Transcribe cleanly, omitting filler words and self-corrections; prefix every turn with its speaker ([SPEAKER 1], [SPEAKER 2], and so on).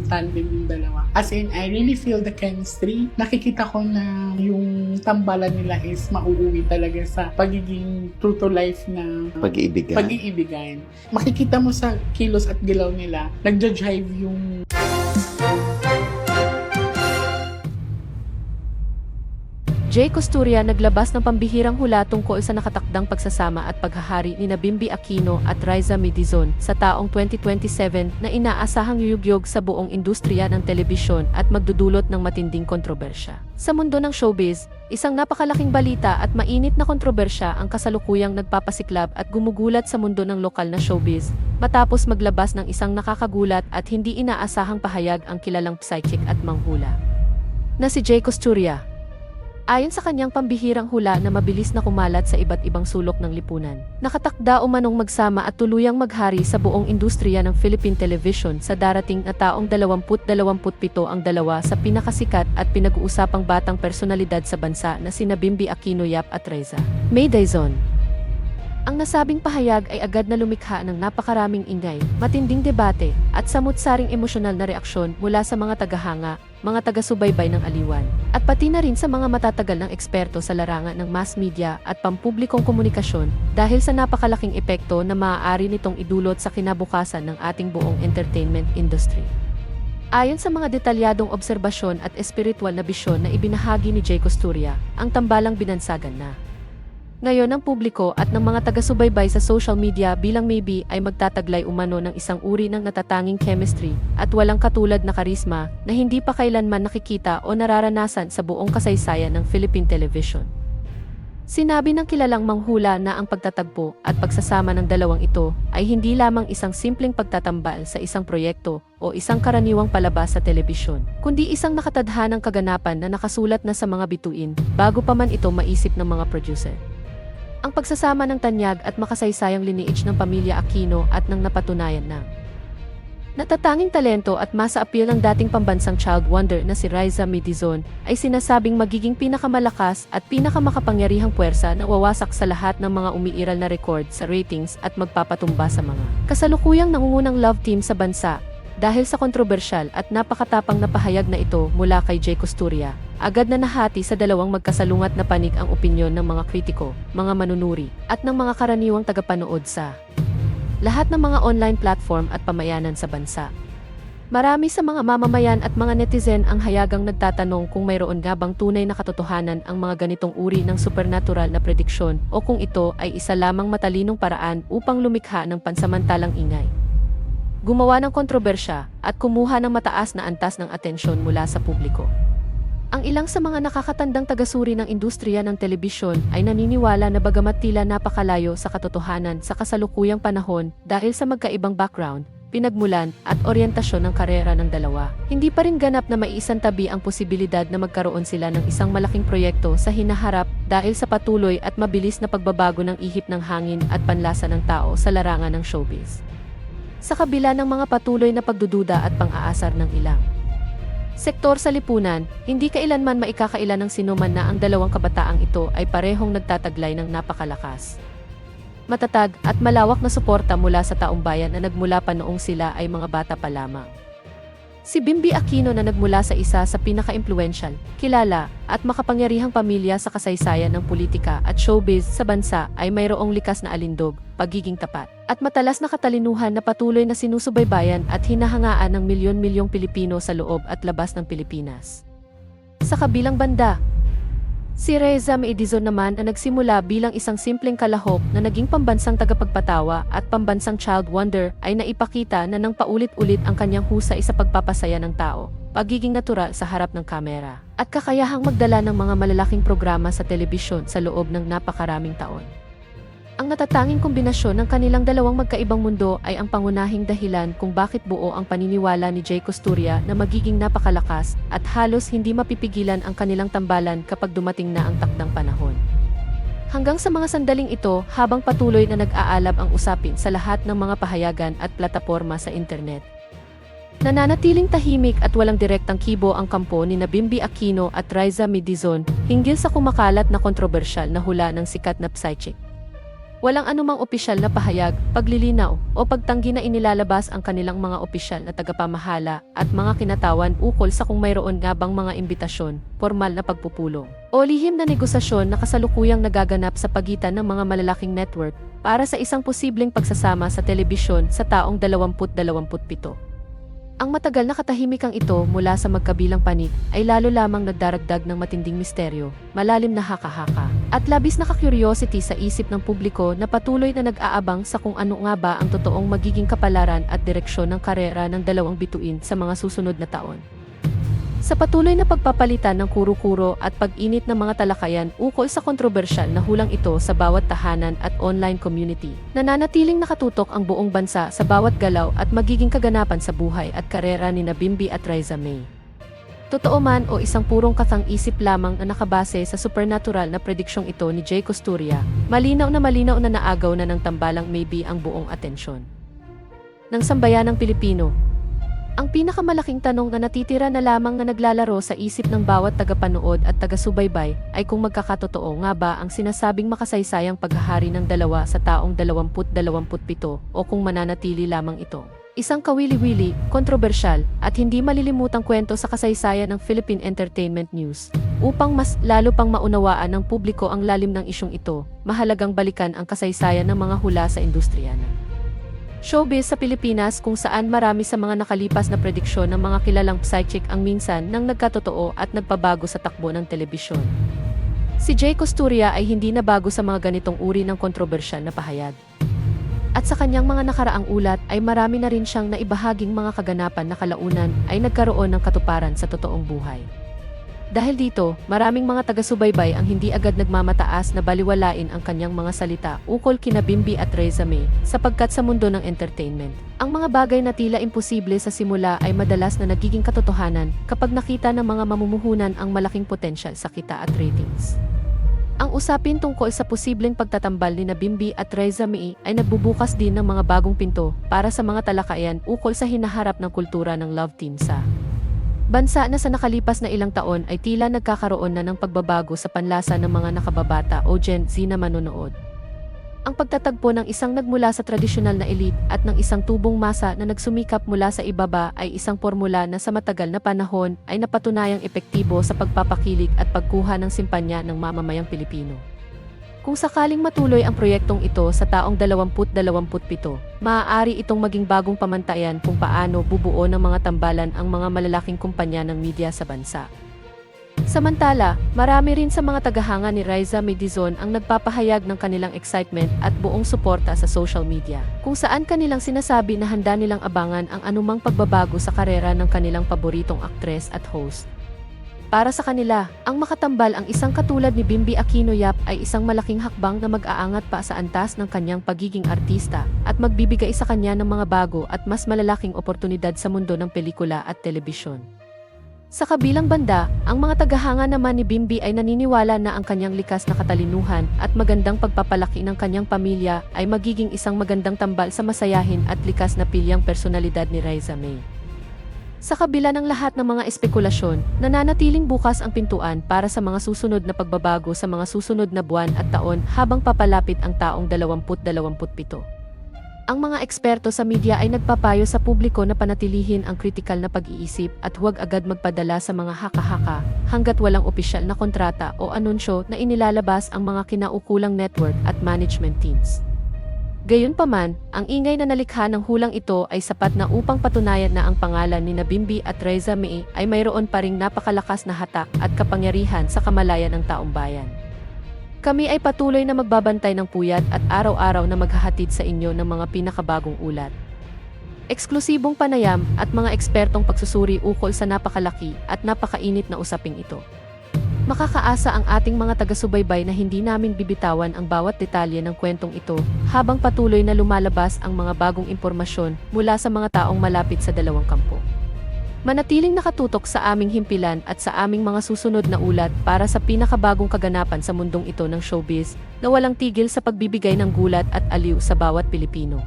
[SPEAKER 1] tandem yung dalawa. As in, I really feel the chemistry. Nakikita ko na yung tambalan nila is mauuwi talaga sa pagiging true to life na pag-iibigan. Makikita mo sa kilos at gilaw nila, nagja-jive yung
[SPEAKER 2] Jay Costuria naglabas ng pambihirang hula tungkol sa nakatakdang pagsasama at paghahari ni Bimby Aquino at Riza Midizon sa taong 2027 na inaasahang yuyugyog sa buong industriya ng telebisyon at magdudulot ng matinding kontrobersya. Sa mundo ng showbiz, isang napakalaking balita at mainit na kontrobersya ang kasalukuyang nagpapasiklab at gumugulat sa mundo ng lokal na showbiz matapos maglabas ng isang nakakagulat at hindi inaasahang pahayag ang kilalang psychic at manghula na si Jay Costuria. Ayon sa kanyang pambihirang hula na mabilis na kumalat sa iba't ibang sulok ng lipunan, nakatakda umanong magsama at tuluyang maghari sa buong industriya ng Philippine television sa darating na taong 2027 ang dalawa sa pinakasikat at pinag-uusapang batang personalidad sa bansa na sina Bimby Aquino Yap at Riza Midizon. Ang nasabing pahayag ay agad na lumikha ng napakaraming ingay, matinding debate, at samut-saring emosyonal na reaksyon mula sa mga tagahanga, mga taga-subaybay ng aliwan, at pati na rin sa mga matatagal ng eksperto sa larangan ng mass media at pampublikong komunikasyon dahil sa napakalaking epekto na maaari nitong idulot sa kinabukasan ng ating buong entertainment industry. Ayon sa mga detalyadong obserbasyon at espiritual na bisyon na ibinahagi ni Jay Costuria, ang tambalang binansagan na ngayon ang publiko at ng mga taga-subaybay sa social media bilang maybe ay magtataglay umano ng isang uri ng natatanging chemistry at walang katulad na karisma na hindi pa kailanman nakikita o nararanasan sa buong kasaysayan ng Philippine television. Sinabi ng kilalang manghula na ang pagtatagpo at pagsasama ng dalawang ito ay hindi lamang isang simpleng pagtatambal sa isang proyekto o isang karaniwang palabas sa telebisyon, kundi isang nakatadhanang kaganapan na nakasulat na sa mga bituin bago pa man ito maisip ng mga producer. Ang pagsasama ng tanyag at makasaysayang lineage ng pamilya Aquino at ng napatunayan na natatanging talento at masa appeal ng dating pambansang child wonder na si Riza Midizon ay sinasabing magiging pinakamalakas at pinakamakapangyarihang puwersa na wawasak sa lahat ng mga umiiral na record sa ratings at magpapatumba sa mga kasalukuyang nangungunang love team sa bansa. Dahil sa kontrobersyal at napakatapang na pahayag na ito mula kay Jay Costuria, agad na nahati sa dalawang magkasalungat na panig ang opinyon ng mga kritiko, mga manunuri, at ng mga karaniwang tagapanood sa lahat ng mga online platform at pamayanan sa bansa. Marami sa mga mamamayan at mga netizen ang hayagang nagtatanong kung mayroon nga bang tunay na katotohanan ang mga ganitong uri ng supernatural na prediksyon o kung ito ay isa lamang matalinong paraan upang lumikha ng pansamantalang ingay, gumawa ng kontrobersya, at kumuha ng mataas na antas ng atensyon mula sa publiko. Ang ilang sa mga nakakatandang tagasuri ng industriya ng telebisyon ay naniniwala na bagamat tila napakalayo sa katotohanan sa kasalukuyang panahon dahil sa magkaibang background, pinagmulan, at oryentasyon ng karera ng dalawa, hindi pa rin ganap na maiisantabi ang posibilidad na magkaroon sila ng isang malaking proyekto sa hinaharap dahil sa patuloy at mabilis na pagbabago ng ihip ng hangin at panlasa ng tao sa larangan ng showbiz. Sa kabila ng mga patuloy na pagdududa at pang-aasar ng ilang sektor sa lipunan, hindi kailanman maikakailan ng sinuman na ang dalawang kabataang ito ay parehong nagtataglay ng napakalakas, matatag at malawak na suporta mula sa taong bayan na nagmula pa noong sila ay mga bata pa lamang. Si Bimby Aquino na nagmula sa isa sa pinaka-impluensyal, kilala, at makapangyarihang pamilya sa kasaysayan ng politika at showbiz sa bansa ay mayroong likas na alindog, pagiging tapat, at matalas na katalinuhan na patuloy na sinusubaybayan at hinahangaan ng milyon-milyong Pilipino sa loob at labas ng Pilipinas. Sa kabilang banda, si Riza Midizon naman na nagsimula bilang isang simpleng kalahok na naging pambansang tagapagpatawa at pambansang child wonder ay naipakita na nang paulit-ulit ang kanyang husay sa pagpapasaya ng tao, pagiging natural sa harap ng kamera, at kakayahang magdala ng mga malalaking programa sa telebisyon sa loob ng napakaraming taon. Ang natatanging kombinasyon ng kanilang dalawang magkaibang mundo ay ang pangunahing dahilan kung bakit buo ang paniniwala ni Jay Costuria na magiging napakalakas at halos hindi mapipigilan ang kanilang tambalan kapag dumating na ang takdang panahon. Hanggang sa mga sandaling ito, habang patuloy na nag-aalab ang usapin sa lahat ng mga pahayagan at plataporma sa internet, nananatiling tahimik at walang direktang kibo ang kampo ni Bimby Aquino at Riza Midizon hinggil sa kumakalat na kontrobersyal na hula ng sikat na psychic Walang anumang opisyal na pahayag, paglilinaw, o pagtanggi na inilalabas ang kanilang mga opisyal na tagapamahala at mga kinatawan ukol sa kung mayroon nga bang mga imbitasyon, formal na pagpupulong, o lihim na negosasyon na kasalukuyang nagaganap sa pagitan ng mga malalaking network para sa isang posibleng pagsasama sa telebisyon sa taong 2027. Ang matagal na katahimikang ito mula sa magkabilang panig ay lalo lamang nagdaragdag ng matinding misteryo, malalim na haka-haka, at labis na curiosity sa isip ng publiko na patuloy na nag-aabang sa kung ano nga ba ang totoong magiging kapalaran at direksyon ng karera ng dalawang bituin sa mga susunod na taon. Sa patuloy na pagpapalitan ng kuro-kuro at pag-init ng mga talakayan ukol sa kontrobersyal na hulang ito sa bawat tahanan at online community, nananatiling nakatutok ang buong bansa sa bawat galaw at magiging kaganapan sa buhay at karera ni Bimby at Riza May. Totoo man o isang purong katang-isip lamang na nakabase sa supernatural na prediksyong ito ni Jay Costuria, malinaw na naagaw na ng tambalang maybe ang buong atensyon ng sambayanang Pilipino. Ang pinakamalaking tanong na natitira na lamang na naglalaro sa isip ng bawat tagapanood at taga-subaybay ay kung magkakatotoo nga ba ang sinasabing makasaysayang paghahari ng dalawa sa taong 2027 o kung mananatili lamang ito. Isang kawili-wili, kontrobersyal, at hindi malilimutang kwento sa kasaysayan ng Philippine Entertainment News. Upang mas lalo pang maunawaan ng publiko ang lalim ng isyong ito, mahalagang balikan ang kasaysayan ng mga hula sa industriya ng showbiz sa Pilipinas kung saan marami sa mga nakalipas na prediksyon ng mga kilalang psychic ang minsan nang nagkatotoo at nagpabago sa takbo ng telebisyon. Si Jay Costuria ay hindi na bago sa mga ganitong uri ng kontrobersyal na pahayag. At sa kanyang mga nakaraang ulat ay marami na rin siyang naibahaging mga kaganapan na kalaunan ay nagkaroon ng katuparan sa totoong buhay. Dahil dito, maraming mga taga-subaybay ang hindi agad nagmamataas na baliwalain ang kanyang mga salita ukol kina Bimby at Riza May, sapagkat sa mundo ng entertainment, ang mga bagay na tila imposible sa simula ay madalas na nagiging katotohanan kapag nakita ng mga mamumuhunan ang malaking potensyal sa kita at ratings. Ang usapin tungkol sa posibleng pagtatambal ni Bimby at Riza May ay nagbubukas din ng mga bagong pinto para sa mga talakayan ukol sa hinaharap ng kultura ng love team sa bansa na sa nakalipas na ilang taon ay tila nagkakaroon na ng pagbabago sa panlasa ng mga nakababata o Gen Z na manonood. Ang pagtatagpo ng isang nagmula sa tradisyonal na elite at ng isang tubong masa na nagsumikap mula sa ibaba ay isang formula na sa matagal na panahon ay napatunayang epektibo sa pagpapakilig at pagkuha ng simpanya ng mamamayang Pilipino. Kung sakaling matuloy ang proyektong ito sa taong 2027, maaari itong maging bagong pamantayan kung paano bubuo ng mga tambalan ang mga malalaking kumpanya ng media sa bansa. Samantala, marami rin sa mga tagahanga ni Riza May ang nagpapahayag ng kanilang excitement at buong suporta sa social media, kung saan kanilang sinasabi na handa nilang abangan ang anumang pagbabago sa karera ng kanilang paboritong aktres at host. Para sa kanila, ang makatambal ang isang katulad ni Bimby Aquino Yap ay isang malaking hakbang na mag-aangat pa sa antas ng kanyang pagiging artista at magbibigay sa kanya ng mga bago at mas malalaking oportunidad sa mundo ng pelikula at telebisyon. Sa kabilang banda, ang mga tagahanga naman ni Bimby ay naniniwala na ang kanyang likas na katalinuhan at magandang pagpapalaki ng kanyang pamilya ay magiging isang magandang tambal sa masayahin at likas na pilyang personalidad ni Riza May. Sa kabila ng lahat ng mga espekulasyon, nananatiling bukas ang pintuan para sa mga susunod na pagbabago sa mga susunod na buwan at taon habang papalapit ang taong 2027. Ang mga eksperto sa media ay nagpapayo sa publiko na panatilihin ang kritikal na pag-iisip at huwag agad magpadala sa mga haka-haka hanggat walang opisyal na kontrata o anunsyo na inilalabas ang mga kinaukulang network at management teams. Gayunpaman, ang ingay na nalikha ng hulang ito ay sapat na upang patunayan na ang pangalan ni Bimby at Riza May ay mayroon pa ring napakalakas na hatak at kapangyarihan sa kamalayan ng taong bayan. Kami ay patuloy na magbabantay ng puyat at araw-araw na maghahatid sa inyo ng mga pinakabagong ulat, eksklusibong panayam at mga ekspertong pagsusuri ukol sa napakalaki at napakainit na usaping ito. Makakaasa ang ating mga taga-subaybay na hindi namin bibitawan ang bawat detalye ng kwentong ito habang patuloy na lumalabas ang mga bagong impormasyon mula sa mga taong malapit sa dalawang kampo. Manatiling nakatutok sa aming himpilan at sa aming mga susunod na ulat para sa pinakabagong kaganapan sa mundong ito ng showbiz na walang tigil sa pagbibigay ng gulat at aliw sa bawat Pilipino.